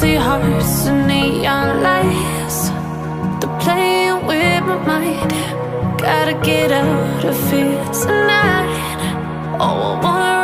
empty hearts and neon lights. They're playing with my mind. Gotta get out of here tonight. Oh, I wanna